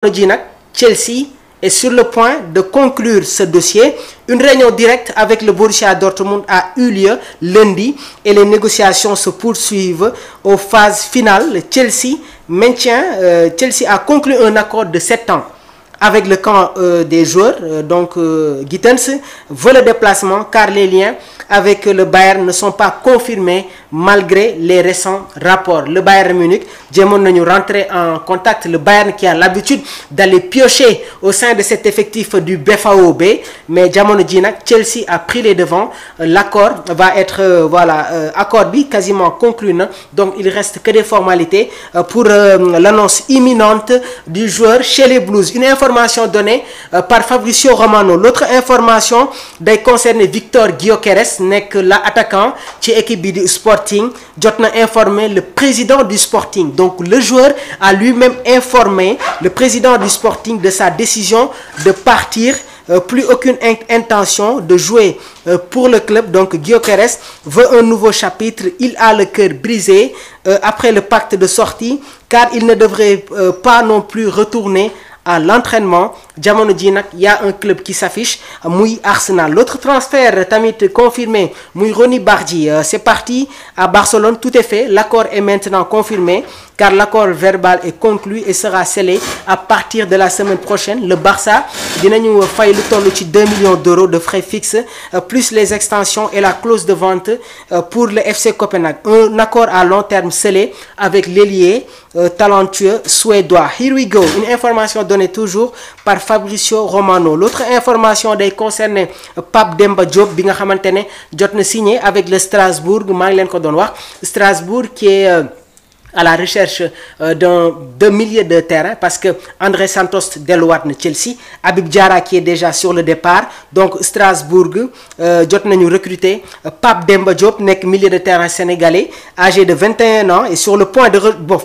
Chelsea est sur le point de conclure ce dossier. Une réunion directe avec le Borussia Dortmund a eu lieu lundi et les négociations se poursuivent aux phases finales. Chelsea a conclu un accord de 7 ans avec le camp des joueurs. Gittens veut le déplacement car les liens avec le Bayern ne sont pas confirmés malgré les récents rapports. Le Bayern Munich, jéemoon nañu rentrer en contact. Le Bayern qui a l'habitude d'aller piocher au sein de cet effectif du BFAOB, mais jamono ji nag Chelsea a pris les devants. L'accord va être accord bi quasiment conclu na, donc il reste que des formalités pour l'annonce imminente du joueur chez les Blues. Une information donnée par Fabrizio Romano. L'autre information day concerner Victor Gyökeres, nekk la attaquant ci équipe bi di Sporting. Jot na informé le président du Sporting. Donc le joueur a lui-même informé le président du Sporting de sa décision de partir. Plus aucune intention de jouer pour le club. Donc Gyökeres veut un nouveau chapitre. Il a le cœur brisé après le pacte de sortie car il ne devrait pas non plus retourner à l'entraînement. Jamono ji nag y a un club qui s'affiche muy Arsenal. L'autre transfert tamit confirmé muy Ronny Bardi. C'est parti à Barcelone, tout est fait. L'accord est maintenant confirmé car l'accord verbal est conclu et sera scellé à partir de la semaine prochaine. Le Barça dinañu fay lu toll ci 2 millions d'euros de frais fixes plus les extensions et la clause de vente pour le FC Copenhague. Un accord à long terme scellé avec l'ailier talentueux suédois. Here we go. Une information donnée toujours par Fabrizio Romano. L'autre information day concerner Pape Demba Diop bi nga xamantene jot na signé avec le Strasbourg. Maa ngi leen ko doon wax Strasbourg qui est à la recherche de milieu de terrain parce que André Santos delluwaat na Chelsea. Habib Diarra qui est déjà sur le départ. Donc Strasbourg jot nañu recruter Pape Demba Diop, nekk milieu de terrain sénégalais âgé de 21 ans et sur le point de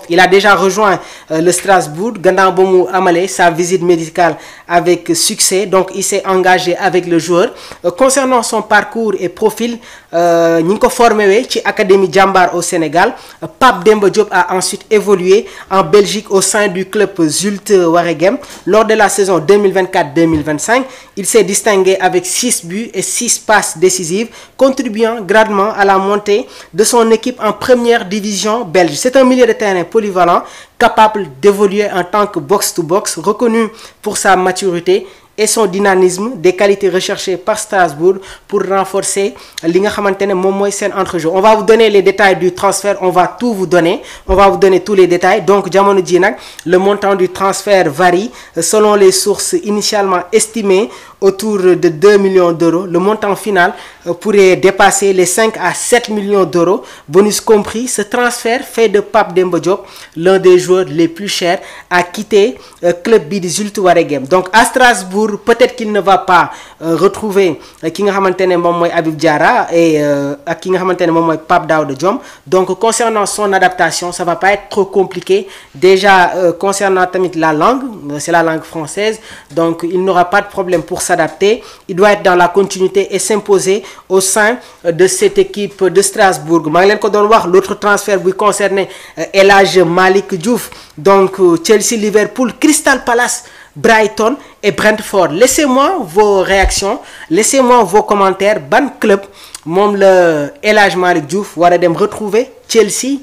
il a déjà rejoint le Strasbourg gannaaw ba mu amalee sa visite médicale avec succès. Donc il s'est engagé avec le joueur. Concernant son parcours et profil, ñi ngi ko formé ci académie Jambar au Sénégal. Pape Demba Diop a ensuite évolué en Belgique au sein du club Zulte Waregem. Lors de la saison 2024-2025, il s'est distingué avec 6 buts et 6 passes décisives, contribuant grandement à la montée de son équipe en première division belge. C'est un milieu de terrain polyvalent, capable d'évoluer en tant que box-to-box, reconnu pour sa maturité et son dynamisme, des qualités recherchées par Strasbourg pour renforcer li nga xamantene moom mooy seen entrejeu. On va vous donner les détails du transfert, on va tout vous donner, on va vous donner tous les détails. Donc jamono ji nag le montant du transfert varie selon les sources initialement estimées autour de 2 millions d'euros. Le montant final pourrait dépasser les 5 à 7 millions d'euros, bonus compris. Ce transfert fait de Pape Demba Diop l'un des joueurs les plus chers à quitter club bi di Zulte Waregem. Donc à Strasbourg, peut-être qu'il ne va pas retrouver ki nga xamantene moom mooy Habib Diarra et ak ki nga xamantene moom mooy Pape Daouda Diom. Donc concernant son adaptation, ça va pas être trop compliqué. Déjà concernant tamit la langue, c'est la langue française, donc il n'aura pas de problème pour s'adapter. Il doit être dans la continuité et s'imposer au sein de cette équipe de Strasbourg. Maa ngi leen ko doon wax l'autre transfert buy concerner El Hadji Malick Diouf. Donc Chelsea, Liverpool, Crystal Palace, Brighton et Brentford. Laissez-moi vos réactions, laissez-moi vos commentaires. Ban club moom la El Hadji Malick Diouf war a dem retrouver? Chelsea,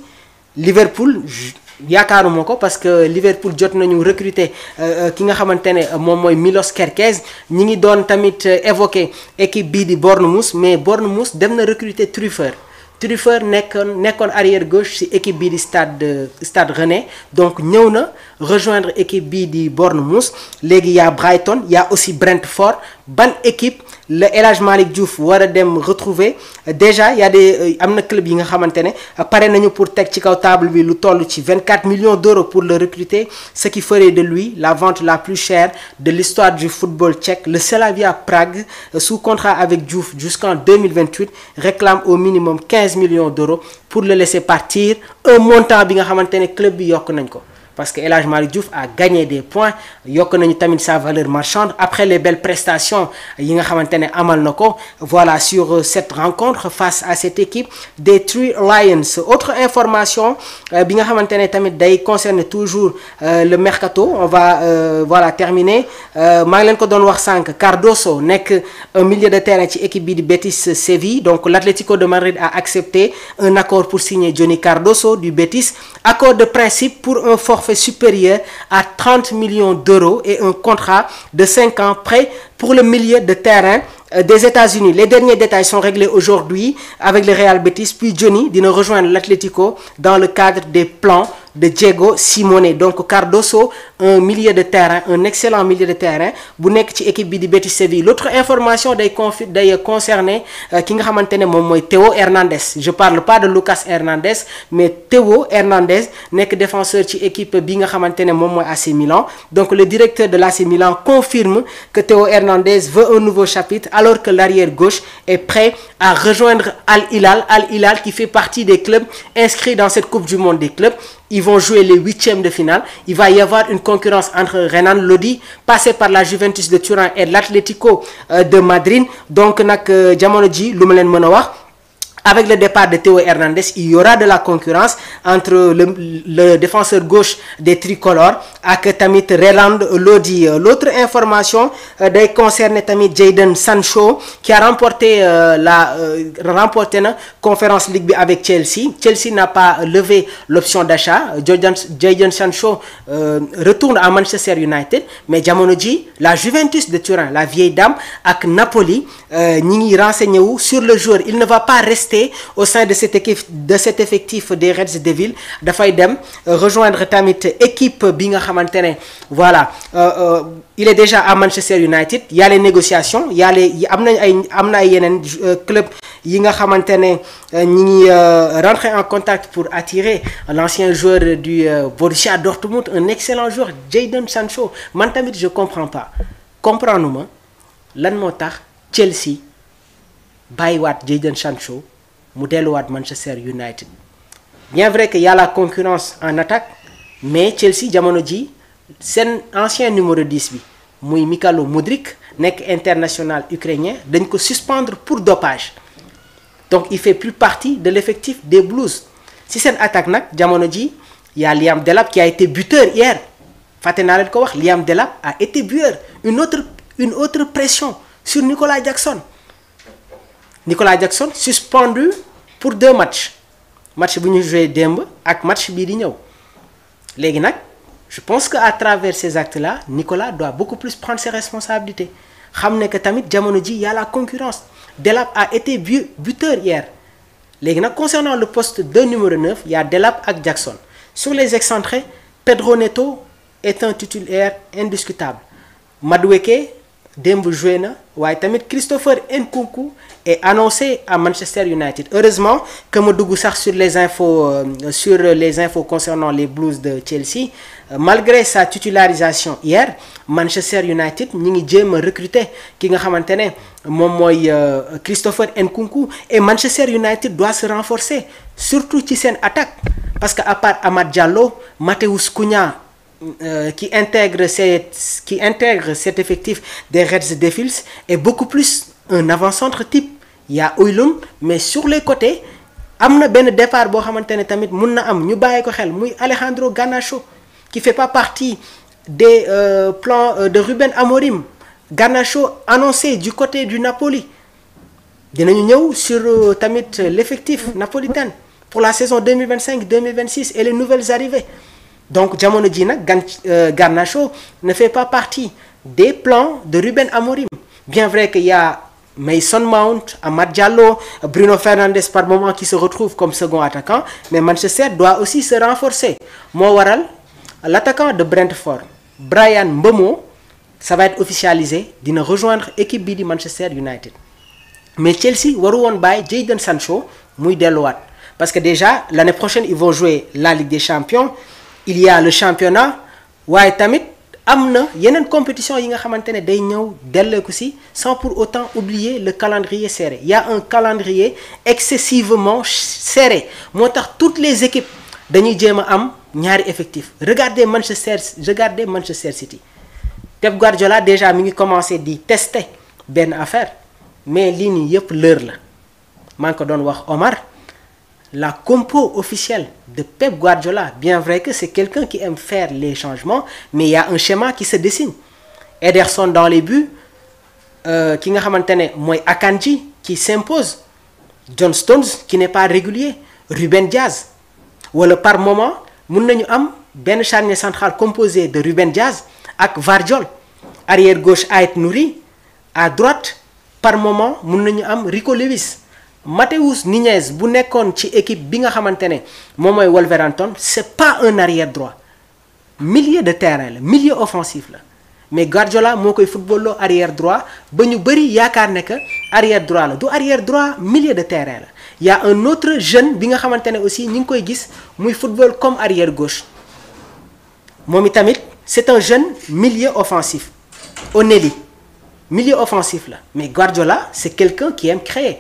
Liverpool? Yaakaaruma ko parce que Liverpool jot nañu recruter ki nga xamantene moom mooy Milos Kerkez. Ñi ngi doon tamit évoquer équipe bii di Bournemouth, mais Bournemouth dem na recruter Truffer nekkoon arrière gauche ci équipe bii di Stade Rennais. Donc ñëw na rejoindre équipe bii di Bournemouth. Léegi y a Brighton, y a aussi Brentford. Ban équipe le El Hadji Malick Diouf war a dem retrouver? Déjà y a des am na club yi nga xamantene pare nañu pour teg ci kaw table bi lu toll ci 24 millions d'euros pour le recruter, ce qui ferait de lui la vente la plus chère de l'histoire du football tchèque. Le Slavia Prague, sous contrat avec Diouf jusqu'en 2028, réclame au minimum 15 millions d'euros pour le laisser partir. Un montant bi nga xamantene club bi yokk nañ ko. parce que El Hadji Malick Diouf a gagné des points yokk nañu tamit sa valeur marchande après les belles prestations yi nga xamante ne amal na ko voilà sur cette rencontre face à cette équipe des Three Lions. Autre information bi nga xamante ne tamit day concerner toujours le mercato, on va voilà terminer maa ngi leen ko doon wax sànq, Cardoso nekk un milieu de terrain ci équipe bi di Betis Séville. Donc l'Atlético de Madrid a accepté un accord pour signer Johnny Cardoso du Betis, accord de principe pour un forfait supérieur à 30 millions d'euros et un contrat de 5 ans prêt pour le milieu de terrain des États-Unis. Les derniers détails sont réglés aujourd'hui avec le Real Betis, puis Johnny dina rejoindre l'Atlético dans le cadre des plans de Diego Simeone. Donc Cardoso, un milieu de terrain, un excellent milieu de terrain bu nekk ci équipe bi di Betis Séville. L'autre information day concerner ki nga xamante ne moom mooy Théo Hernandez. Je parle pas de Lucas Hernandez, mais Théo Hernandez nekk défenseur ci équipe bi nga xamante ne moom mooy AC Milan. Donc le directeur de l'AC Milan confirme que Théo Hernandez veut un nouveau chapitre alors que l'arrière gauche est prêt à rejoindre Al Hilal qui fait partie des clubs inscrits dans cette Coupe du Monde des clubs. Ils vont jouer les huitièmes de finale. Il va y avoir une concurrence entre Renan Lodi, passé par la Juventus de Turin, et l'Atlético de Madrid. Donc nag jamono ji lu ma leen mën a wax, avec le départ de Théo Hernandez, il y aura de la concurrence entre le défenseur gauche des tricolores ak tamit Renan Lodi. L'autre information day concerner tamit Jadon Sancho qui a remporté na Conference League bi avec Chelsea. Chelsea n'a pas levé l'option d'achat. Jadon Sancho retourne à Manchester United, mais jamono ji la Juventus de Turin, la vieille dame, ak Napoli ñi ngi renseigné wu sur le joueur. Il ne va pas rester au sein de cet effectif des Reds Devils. Dafay dem rejoindre tamit équipe bi nga xamante ne voilà il est déjà à Manchester United. Il y a les négociations, il y a les am na ay yeneen club yi nga xamante ne ñi ngi rentrer en contact pour attirer l'ancien joueur du Borussia Dortmund, un excellent joueur, Jadon Sancho. Man tamit je comprends pas, comprendre ma lan moo tax Chelsea bàyyiwaat Jadon Sancho mu delluwaat Manchester United. Bien vrai que y a la concurrence en attaque, mais Chelsea jamono ji seen ancien numéro 10 bi muy Mikhailo Mudryk nekk international ukrainien dañ ko suspendre pour dopage. Donc il fait plus partie de l'effectif des Blues. Si seen attaque nag jamono ji y a Liam Delap qui a été buteur hier. Fàtte naa leen ko wax, Liam Delap a été buteur. Une autre pression sur Nicolas Jackson. Nicolas Jackson suspendu pour 2 matchs. Match bu ñu joué démb ak match bii di ñëw. Léegi nag je pense que à travers ces actes-là, Nicolas doit beaucoup plus prendre ses responsabilités. Xam ne que tamit jamono ji y a la concurrence. Delap a été buteur hier. Léegi nag concernant le poste de numéro 9, il y a Delap ak Jackson. Sur les excentrés, Pedro Neto est un titulaire indiscutable. Madueke démb joué na, waaye tamit Christopher Nkunku est annoncé à Manchester United. Heureusement que ma dugg sax sur les infos concernant les Blues de Chelsea. Malgré sa titularisation hier, Manchester United ñi ngi jéem a recruter ki nga xamante ne moom mooy Christopher Nkunku, et Manchester United doit se renforcer surtout ci seen attaque, parce que à part Amad Diallo, Matheus Cunha qui intègre cet effectif des Reds Devils est beaucoup plus un avant-centre type. Il y a Højlund, mais sur les côtés am na benn départ boo xamante ne tamit mun na am ñu bàyyi ko xel, muy Alejandro Garnacho qui fait pas partie des plans de Ruben Amorim. Garnacho annoncé du côté du Napoli. Dinañu ñëw sur tamit l'effectif napolitain pour la saison 2025-2026 et les nouvelles arrivées. Donc jamono ji nag Garnacho ne fait pas partie des plans de Ruben Amorim. Bien vrai qu'il y a Mason Mount, Amad Diallo, Bruno Fernandes par moment qui se retrouve comme second attaquant, mais Manchester doit aussi se renforcer. Moo waral l'attaquant de Brentford, Brian Mbeumo, ça va être officialisé, dina rejoindre équipe bi di Manchester United. Mais Chelsea waru woon bàyyi Jadon Sancho muy delluwaat, parce que déjà l'année prochaine ils vont jouer la Ligue des Champions. Il y a le championnat, waaye tamit am na yeneen compétition yi nga xamante ne day ñëw delleeku si, sans pour autant oublier le calendrier serré. Il y a un calendrier excessivement serré. Moo tax toutes les équipes dañuy jéem a am ñaari effectif regardez Manchester City Pep Guardiola déjà mi ngi commencé di tester benn affaire mais lii nii yëpp l'heure la maa ngi ko doon wax Omar la compo officielle de Pep Guardiola bien vrai que c'est quelqu'un qui aime faire les changements mais il y a un schéma qui se dessine Ederson dans les buts ki nga xamante ne mooy Akanji qui s'impose John Stones qui n'est pas régulier Ruben Diaz wala par moment mun nañu am benn charnière centrale composée de Ruben Diaz ak Vardiol arrière gauche Ait Nouri à droite par moment mun nañu am Rico Lewis Matheus Nunes bu nekkoon ci équipe bi nga xamante ne moom mooy Wolverhampton c'est pas un arrière droit milieu de terrain la milieu offensif la mais Guardiola moo koy footballoo arrière droit ba ñu bëri yaakaar ne que arrière droit la du arrière droit milieu de terrain la y a un autre jeune bi nga xamante ne aussi ñi ngi koy gis muy football comme arrière gauche moom itamit c'est un jeune milieu offensif Onelli milieu offensif la mais Guardiola c'est quelqu'un qui aime créer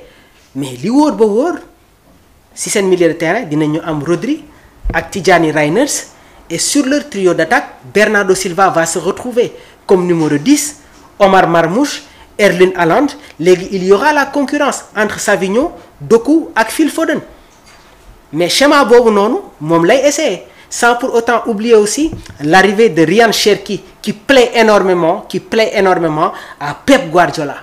mais li wóor ba wóor si seen milieu de terrain dinañu am Rodri ak Tijani Reinders et sur leur trio d'attaque Bernardo Silva va se retrouver comme numéro 10 Omar Marmoush Erling Haaland léegi il y aura la concurrence entre Savinho Doku ak Phil Foden mais schéma boobu noonu moom lay essayer sans pour autant oublier aussi l'arrivée de Ryan Cherki qui plaît énormément à Pep Guardiola